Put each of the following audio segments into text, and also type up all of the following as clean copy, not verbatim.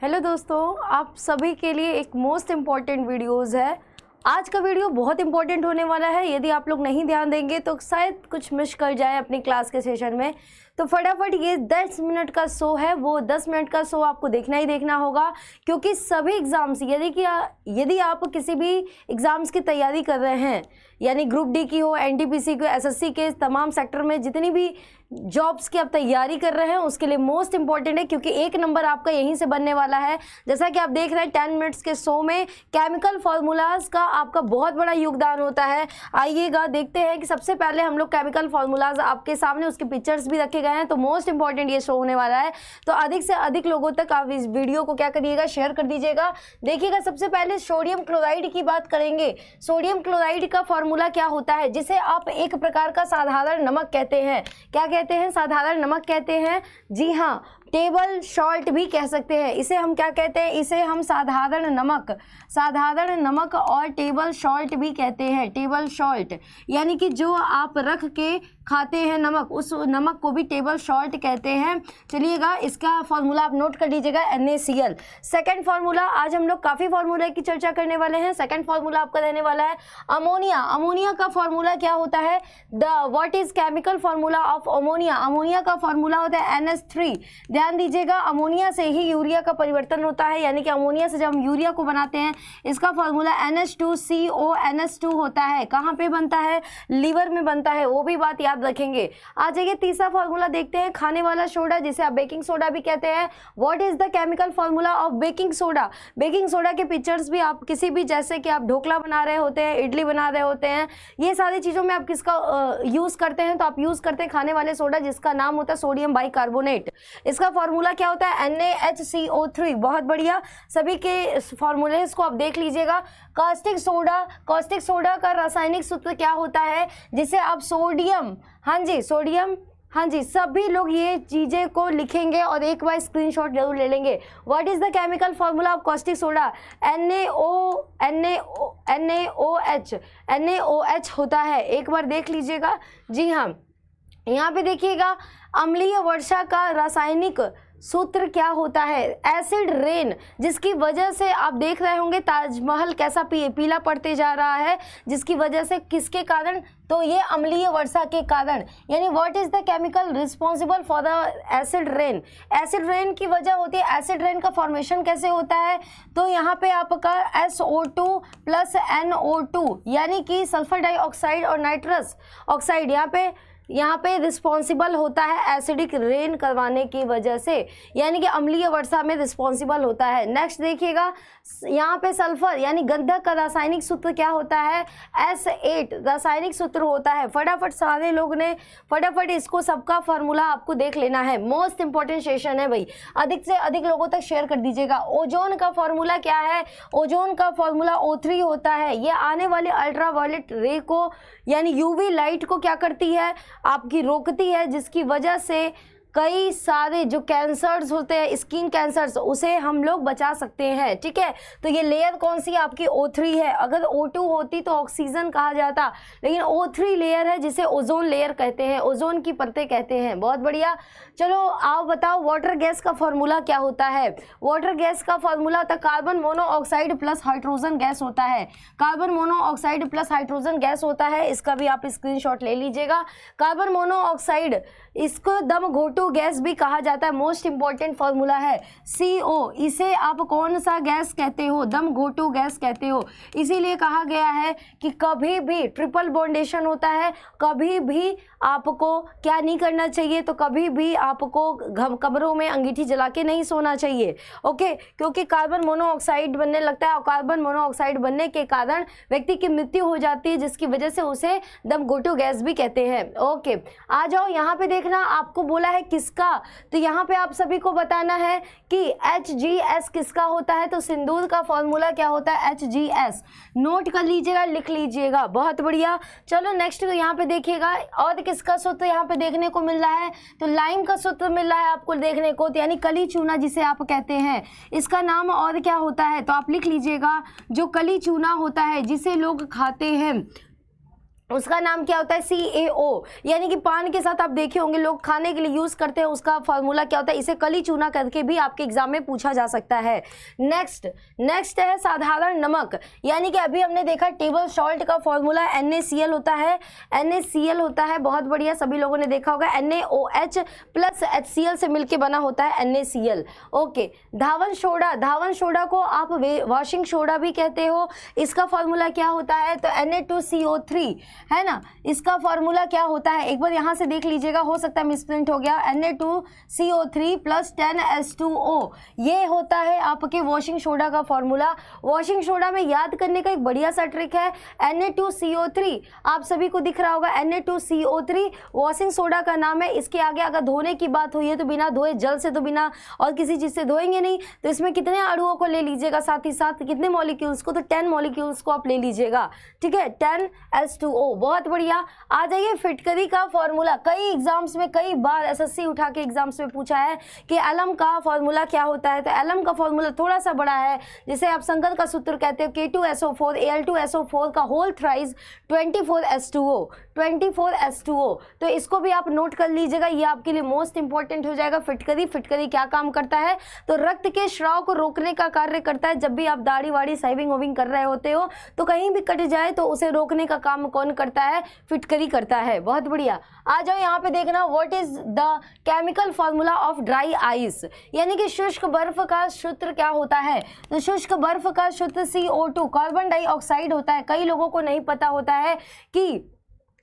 Hello दोस्तों, आप सभी के लिए एक मोस्ट इम्पॉर्टेंट वीडियोस है। आज का वीडियो बहुत इंपॉर्टेंट होने वाला है। यदि आप लोग नहीं ध्यान देंगे तो शायद कुछ मिस कर जाए अपनी क्लास के सेशन में। तो फटाफट ये 10 मिनट का शो है, वो 10 मिनट का शो आपको देखना ही देखना होगा, क्योंकि सभी एग्ज़ाम्स यदि आप किसी भी एग्ज़ाम्स की तैयारी कर रहे हैं, यानी ग्रुप डी की हो, एनटीपीसी की, एसएससी के तमाम सेक्टर में जितनी भी जॉब्स की आप तैयारी कर रहे हैं उसके लिए मोस्ट इंपॉर्टेंट है, क्योंकि एक नंबर आपका यहीं से बनने वाला है। जैसा कि आप देख रहे हैं 10 मिनट्स के शो में केमिकल फार्मूलाज का आपका बहुत बड़ा योगदान होता है। आइएगा देखते हैं कि सबसे पहले हम लोग केमिकल फार्मूलाज आपके सामने, उसके पिक्चर्स भी रखे गए हैं, तो मोस्ट इंपॉर्टेंट ये शो होने वाला है। तो अधिक से अधिक लोगों तक आप इस वीडियो को क्या करिएगा, शेयर कर दीजिएगा। देखिएगा, सबसे पहले सोडियम क्लोराइड की बात करेंगे। सोडियम क्लोराइड का फॉर्मूला क्या होता है, जिसे आप एक प्रकार का साधारण नमक कहते हैं। क्या कहते हैं? साधारण नमक कहते हैं। जी हाँ, टेबल सॉल्ट भी कह सकते हैं। इसे हम क्या कहते हैं? इसे हम साधारण नमक और टेबल सॉल्ट भी कहते हैं। टेबल सॉल्ट यानी कि जो आप रख के खाते हैं नमक, उस नमक को भी टेबल सॉल्ट कहते हैं। चलिएगा, इसका फॉर्मूला आप नोट कर लीजिएगा, NaCl। सेकंड फॉर्मूला, आज हम लोग काफ़ी फॉर्मूला की चर्चा करने वाले हैं। सेकंड फॉर्मूला आपका रहने वाला है अमोनिया। अमोनिया का फॉर्मूला क्या होता है? What is chemical formula of ammonia? Ammonia का फॉर्मूला होता है NH3। ध्यान दीजिएगा, अमोनिया से ही यूरिया का परिवर्तन होता है, यानी कि अमोनिया से जब हम यूरिया को बनाते हैं, इसका फॉर्मूला NH2CONH2 होता है। कहाँ पे बनता है? लीवर में बनता है, वो भी बात याद रखेंगे। आ जाइए, तीसरा फॉर्मूला देखते हैं, खाने वाला सोडा, जिसे आप बेकिंग सोडा भी कहते हैं। What is the chemical formula of baking soda? Baking soda के पिक्चर्स भी आप किसी भी, जैसे कि आप ढोकला बना रहे होते हैं, इडली बना रहे होते हैं, ये सारी चीज़ों में आप किसका यूज़ करते हैं? तो आप यूज़ करते हैं खाने वाले सोडा, जिसका नाम होता है सोडियम बाइकार्बोनेट। इसका फॉर्मूला क्या होता है? NaHCO3। बहुत बढ़िया, सभी के फॉर्मूले इसको आप देख लीजिएगा। कास्टिक सोडा का रासायनिक सूत्र क्या होता है, जिसे आप सोडियम, हाँ जी, सभी लोग ये चीज़ें को लिखेंगे और एक बार स्क्रीनशॉट जरूर ले लेंगे। What is the chemical formula of caustic soda? NaOH होता है। एक बार देख लीजिएगा। जी हाँ, यहाँ पे देखिएगा, अम्लीय वर्षा का रासायनिक सूत्र क्या होता है? एसिड रेन, जिसकी वजह से आप देख रहे होंगे ताजमहल कैसा पीला पड़ते जा रहा है, जिसकी वजह से, किसके कारण? तो ये अम्लीय वर्षा के कारण। यानी what is the chemical responsible for the acid rain? Acid rain की वजह होती है। एसिड रेन का फॉर्मेशन कैसे होता है? तो यहाँ पे आपका SO2 प्लस NO2, यानी कि सल्फर डाइऑक्साइड और नाइट्रस ऑक्साइड यहाँ पे रिस्पॉन्सिबल होता है एसिडिक रेन करवाने की वजह से, यानी कि अम्लीय वर्षा में रिस्पॉन्सिबल होता है। नेक्स्ट देखिएगा, यहाँ पे सल्फर यानी गंधक का रासायनिक सूत्र क्या होता है? S8 रासायनिक सूत्र होता है। फटाफट सारे लोग ने फटाफट इसको सबका फार्मूला आपको देख लेना है। मोस्ट इंपॉर्टेंट सेशन है भाई, अधिक से अधिक लोगों तक शेयर कर दीजिएगा। ओजोन का फॉर्मूला क्या है? ओजोन का फॉर्मूला O3 होता है। ये आने वाले अल्ट्रावायलेट रे को, यानी UV लाइट को क्या करती है? आपकी रोकती है, जिसकी वजह से कई सारे जो कैंसर्स होते हैं, स्किन कैंसर्स, उसे हम लोग बचा सकते हैं। ठीक है, तो ये लेयर कौन सी आपकी? O3 है। अगर O2 होती तो ऑक्सीजन कहा जाता, लेकिन O3 लेयर है, जिसे ओजोन लेयर कहते हैं, ओजोन की परतें कहते हैं। बहुत बढ़िया। चलो आप बताओ, वाटर गैस का फॉर्मूला क्या होता है? वाटर गैस का फॉर्मूला होता है carbon monoxide plus hydrogen gas होता है। Carbon monoxide plus hydrogen gas होता है, इसका भी आप स्क्रीनशॉट ले लीजिएगा। कार्बन मोनोऑक्साइड, इसको दम घोटू गैस भी कहा जाता है। मोस्ट इंपॉर्टेंट फॉर्मूला है CO। इसे आप कौन सा गैस कहते हो? दम घोटू गैस कहते हो। इसीलिए कहा गया है कि कभी भी ट्रिपल बॉन्डेशन होता है, कभी भी आपको क्या नहीं करना चाहिए? तो कभी भी आपको कमरों में अंगीठी जला के नहीं सोना चाहिए। ओके, क्योंकि कार्बन मोनोऑक्साइड बनने लगता है और कार्बन मोनोऑक्साइड बनने के कारण व्यक्ति की मृत्यु हो जाती है, जिसकी वजह से उसे दम घोटू गैस भी कहते हैं। ओके, आ जाओ, यहाँ पे देखना, आपको बोला है किसका, तो यहाँ पे आप सभी को बताना है कि HGS किसका होता है। तो सिंदूर का फॉर्मूला क्या होता है? HGS। नोट कर लीजिएगा, लिख लीजिएगा। बहुत बढ़िया। चलो नेक्स्ट यहाँ पे देखिएगा, और किसका सूत्र यहाँ पे देखने को मिल रहा है? तो लाइम का सूत्र मिल रहा है आपको देखने को, तो यानी कली चूना जिसे आप कहते हैं, इसका नाम और क्या होता है? तो आप लिख लीजिएगा, जो कली चूना होता है जिसे लोग खाते हैं, उसका नाम क्या होता है CaO, यानी कि पान के साथ आप देखे होंगे लोग खाने के लिए यूज करते हैं, उसका फॉर्मूला क्या होता है, इसे कली चूना करके भी आपके एग्जाम में पूछा जा सकता है। नेक्स्ट है साधारण नमक, यानी कि अभी हमने देखा टेबल सॉल्ट का फॉर्मूला NaCl होता है, NaCl होता है, बहुत बढ़िया, सभी लोगों ने देखा होगा, NaOH प्लस HCl से मिलकर बना होता है NaCl। ओके, धावन सोडा को आप वॉशिंग सोडा भी कहते हो, इसका फॉर्मूला क्या होता है, तो Na2CO3 है ना, इसका फॉर्मूला क्या होता है, एक बार यहां से देख लीजिएगा, हो सकता है मिसप्रिंट हो गया, Na2CO3 प्लस 10H2O, ये होता है आपके वॉशिंग सोडा का फॉर्मूला। वॉशिंग सोडा में याद करने का एक बढ़िया सा ट्रिक है, Na2CO3 आप सभी को दिख रहा होगा, Na2CO3 वॉशिंग सोडा का नाम है। इसके आगे अगर धोने की बात हुई है तो बिना धोए, जल से तो बिना और किसी चीज से धोएंगे नहीं, तो इसमें कितने अणुओं को ले लीजिएगा, साथ ही साथ कितने मॉलिक्यूल्स को, तो 10 मॉलिक्यूल्स को आप ले लीजिएगा, ठीक है, 10H2O, बहुत बढ़िया। आ जाइए फिटकरी का फॉर्मूला, कई एग्जाम्स में कई बार एसएससी उठा के एग्जाम्स में पूछा है कि एलम का फॉर्मूला क्या होता है, तो एलम का फॉर्मूला थोड़ा सा बड़ा है, जिसे आप संगत का सूत्र कहते हो, K2SO4 Al2SO4 का होल थ्राइस 24H2O, तो इसको भी आप नोट कर लीजिएगा, ये आपके लिए मोस्ट इंपॉर्टेंट हो जाएगा। फिटकरी क्या काम करता है, तो रक्त के स्राव को रोकने का कार्य करता है। जब भी आप दाढ़ी वाड़ी सेविंग वोविंग कर रहे होते हो तो कहीं भी कट जाए तो उसे रोकने का काम कौन करता है, फिटकरी करता है। बहुत बढ़िया, आ जाओ यहाँ पे देखना, what is the chemical formula of dry ice, यानी कि शुष्क बर्फ का सूत्र क्या होता है, तो शुष्क बर्फ का सूत्र CO2 कार्बन डाइऑक्साइड होता है। कई लोगों को नहीं पता होता है कि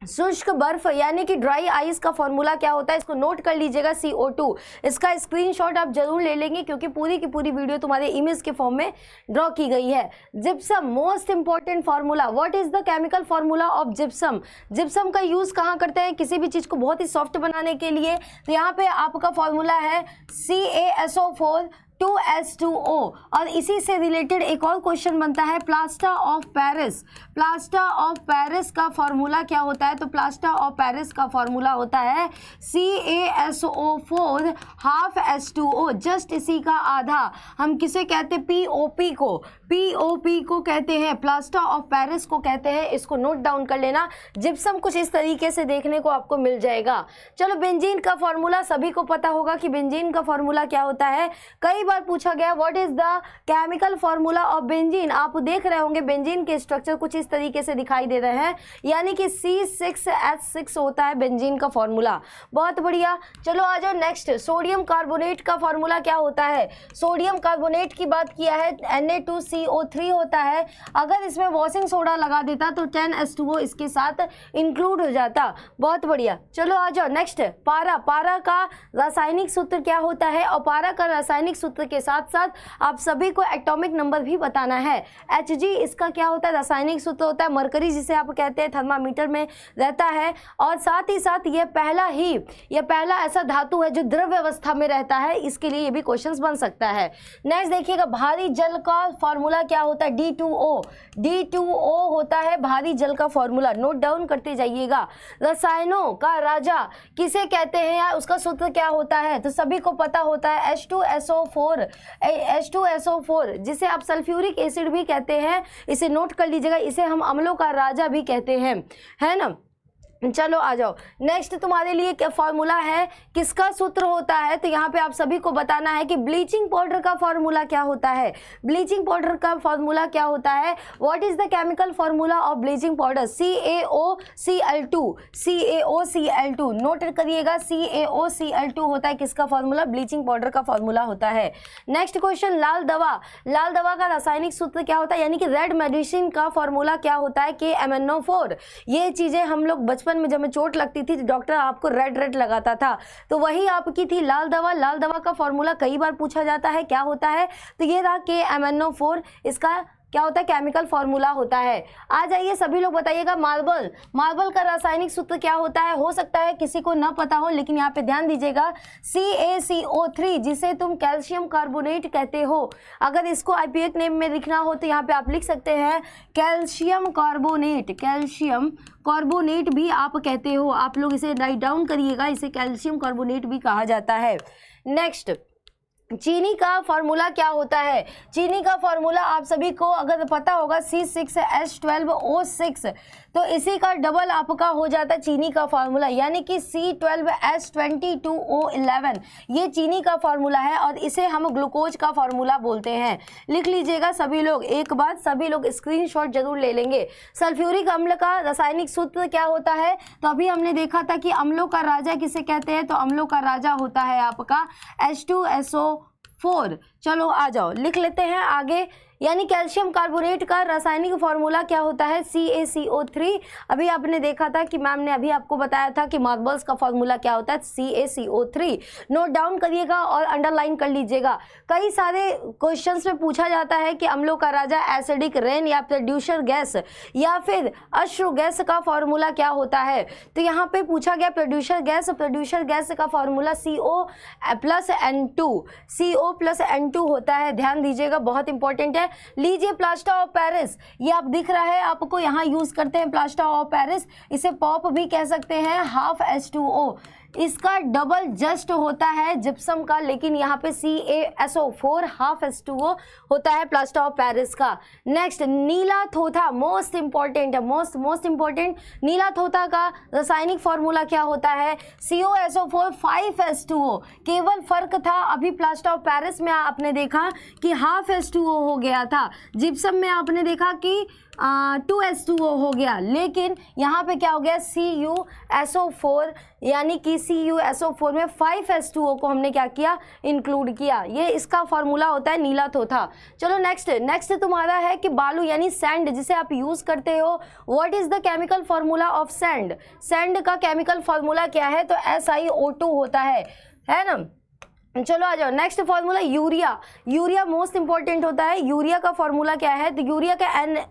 शुष्क बर्फ यानी कि ड्राई आइस का फॉर्मूला क्या होता है, इसको नोट कर लीजिएगा, CO2। इसका स्क्रीनशॉट आप जरूर ले लेंगे क्योंकि पूरी की पूरी वीडियो तुम्हारे इमेज के फॉर्म में ड्रॉ की गई है। Gypsum, most important formula, what is the chemical formula of gypsum. Gypsum का यूज कहाँ करते हैं, किसी भी चीज को बहुत ही सॉफ्ट बनाने के लिए, तो यहाँ पे आपका फॉर्मूला है CaSO4 2H2O। और इसी से रिलेटेड एक और क्वेश्चन बनता है, प्लास्टर ऑफ पेरिस का फॉर्मूला क्या होता है, तो प्लास्टर ऑफ पेरिस का फॉर्मूला होता है CaSO4 हाफ H2O, जस्ट इसी का आधा। हम किसे कहते हैं, POP को कहते हैं, प्लास्टर ऑफ पेरिस को कहते हैं। इसको नोट डाउन कर लेना। जिप्सम कुछ इस तरीके से देखने को आपको मिल जाएगा। चलो, बेंजीन का फॉर्मूला सभी को पता होगा कि बेंजीन का फॉर्मूला क्या होता है, कई बार पूछा गया, what is the chemical formula of benzene. आप देख रहे होंगे बेंजीन के स्ट्रक्चर कुछ इस तरीके से दिखाई दे रहे हैं, यानी कि C6H6 होता है बेंजीन का फॉर्मूला। बहुत बढ़िया, चलो आ जाओ नेक्स्ट, सोडियम कार्बोनेट का फॉर्मूला क्या होता है। सोडियम कार्बोनेट की बात किया है, Na2CO3 होता है। अगर इसमें वॉशिंग सोडा लगा देता तो 10H2O इसके साथ इंक्लूड हो जाता। बहुत बढ़िया, चलो आ जाओ नेक्स्ट, पारा का रासायनिक सूत्र क्या होता है, और पारा का रासायनिक सूत्र के साथ साथ आप सभी को एटॉमिक नंबर भी बताना है। Hg इसका क्या होता है, रासायनिक सूत्र होता है। मरकरी जिसे आप कहते हैं थर्मामीटर में रहता है, और साथ ही साथ ये पहला ऐसा धातु है जो द्रव अवस्था में रहता है, इसके लिए ये भी क्वेश्चंस बन सकता है। नेक्स्ट देखिएगा, भारी जल का फॉर्मूला क्या होता है, D2O होता है भारी जल का फॉर्मूला, नोट डाउन करते जाइएगा। रसायनों का राजा किसे कहते हैं या उसका सूत्र क्या होता है, तो सभी को पता होता है H2SO4, जिसे आप सल्फ्यूरिक एसिड भी कहते हैं, इसे नोट कर लीजिएगा, इसे हम अम्लों का राजा भी कहते हैं, है ना। चलो आ जाओ नेक्स्ट, तुम्हारे लिए क्या फॉर्मूला है, किसका सूत्र होता है, तो यहाँ पे आप सभी को बताना है कि ब्लीचिंग पाउडर का फॉर्मूला क्या होता है। ब्लीचिंग पाउडर का फॉर्मूला क्या होता है, what is the chemical formula of bleaching powder, CaOCl2, note करिएगा, CaOCl2 होता है किसका फॉर्मूला, ब्लीचिंग पाउडर का फॉर्मूला होता है। नेक्स्ट क्वेश्चन, लाल दवा का रासायनिक सूत्र क्या होता है, यानी कि रेड मेडिसिन का फॉर्मूला क्या होता है, KMnO4। ये चीजें हम लोग बचपन में जब चोट लगती थी तो डॉक्टर आपको रेड लगाता था, तो वही आपकी थी लाल दवा का फॉर्मूला कई बार पूछा जाता है, क्या होता है, तो ये रहा KMnO4, इसका क्या होता है, केमिकल फॉर्मूला होता है। आ जाइए सभी लोग बताइएगा, मार्बल का रासायनिक सूत्र क्या होता है, हो सकता है किसी को ना पता हो, लेकिन यहाँ पे ध्यान दीजिएगा, CaCO3, जिसे तुम कैल्शियम कार्बोनेट कहते हो। अगर इसको IPA नेम में लिखना हो तो यहाँ पे आप लिख सकते हैं कैल्शियम कार्बोनेट भी आप कहते हो, आप लोग इसे राइट डाउन करिएगा, इसे कैल्शियम कार्बोनेट भी कहा जाता है। नेक्स्ट, चीनी का फॉर्मूला क्या होता है, चीनी का फॉर्मूला आप सभी को अगर पता होगा C6H12O6, तो इसी का डबल आपका हो जाता है चीनी का फार्मूला, यानी कि C12H22O11 ये चीनी का फार्मूला है और इसे हम ग्लूकोज का फार्मूला बोलते हैं। लिख लीजिएगा सभी लोग, एक बात सभी लोग स्क्रीनशॉट जरूर ले लेंगे। सल्फ्यूरिक अम्ल का रासायनिक सूत्र क्या होता है? तो अभी हमने देखा था कि अम्लों का राजा किसे कहते हैं, तो अम्लों का राजा होता है आपका H2SO4। चलो आ जाओ लिख लेते हैं आगे। यानी कैल्शियम कार्बोनेट का रासायनिक फार्मूला क्या होता है? CaCO3। अभी आपने देखा था कि मैम ने अभी आपको बताया था कि मार्बल्स का फार्मूला क्या होता है, CaCO3। नोट डाउन करिएगा और अंडरलाइन कर लीजिएगा। कई सारे क्वेश्चंस में पूछा जाता है कि अम्लों का राजा एसिडिक रेन या प्रोड्यूसर गैस या फिर अश्रु गैस का फार्मूला क्या होता है? तो यहाँ पे पूछा गया प्रोड्यूसर गैस। प्रोड्यूसर गैस का फार्मूला CO+N2 CO+N2 होता है, ध्यान दीजिएगा, बहुत इंपॉर्टेंट है। लीजिए प्लास्टर ऑफ पेरिस, ये आप दिख रहा है आपको, यहाँ यूज करते हैं प्लास्टर ऑफ पेरिस, इसे पॉप भी कह सकते हैं, हाफ H2O। इसका डबल जस्ट होता है जिप्सम का, लेकिन यहाँ पे CaSO4 हाफ H2O होता है प्लास्टर ऑफ पेरिस का। नेक्स्ट नीला थोथा, मोस्ट इंपॉर्टेंट है, मोस्ट इंपॉर्टेंट। नीला थोथा का रासायनिक फॉर्मूला क्या होता है? COSO4 5 H2O। केवल फर्क था अभी प्लास्टर ऑफ पेरिस में आपने देखा कि हाफ H2O हो गया था, जिप्सम में आपने देखा कि 2 H2O हो गया, लेकिन यहाँ पे क्या हो गया? CuSO4, यानी कि CuSO4 में 5 H2O को हमने क्या किया? इंक्लूड किया। ये इसका फॉर्मूला होता है नीला थोथा। चलो नेक्स्ट तुम्हारा है कि बालू यानी सैंड जिसे आप यूज करते हो। What is the chemical formula of sand? Sand का केमिकल फॉर्मूला क्या है? तो SiO2 होता है ना। चलो आ जाओ next formula urea most important होता है। यूरिया का फॉर्मूला क्या है? तो यूरिया का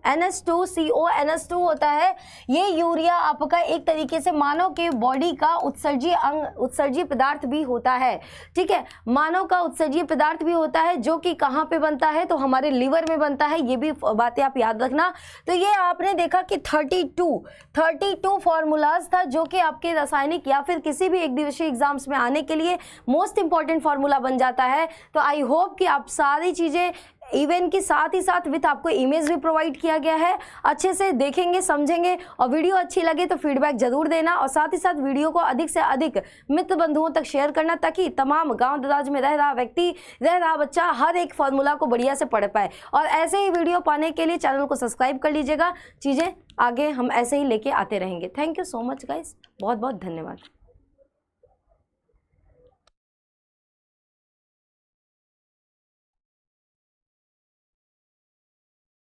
NH2CO होता है। ये यूरिया आपका एक तरीके से मानव के बॉडी का उत्सर्जी पदार्थ भी होता है, ठीक है, मानव का उत्सर्जी पदार्थ भी होता है, जो कि कहाँ पे बनता है? तो हमारे लिवर में बनता है। ये भी बातें आप याद रखना। तो ये आपने देखा कि 32 फॉर्मूलाज था जो कि आपके रासायनिक या फिर किसी भी एक दिवसीय एग्जाम्स में आने के लिए मोस्ट इंपॉर्टेंट फॉर्मूला बन जाता है। तो आई होप कि आप सारी चीजें इवन की साथ ही साथ विथ आपको इमेज भी प्रोवाइड किया गया है, अच्छे से देखेंगे समझेंगे, और वीडियो अच्छी लगे तो फीडबैक जरूर देना, और साथ ही साथ वीडियो को अधिक से अधिक मित्र बंधुओं तक शेयर करना, ताकि तमाम गांव दराज में रह रहा व्यक्ति, रह रहा बच्चा हर एक फॉर्मूला को बढ़िया से पढ़ पाए। और ऐसे ही वीडियो पाने के लिए चैनल को सब्सक्राइब कर लीजिएगा। चीज़ें आगे हम ऐसे ही लेके आते रहेंगे। Thank you so much guys, बहुत बहुत धन्यवाद।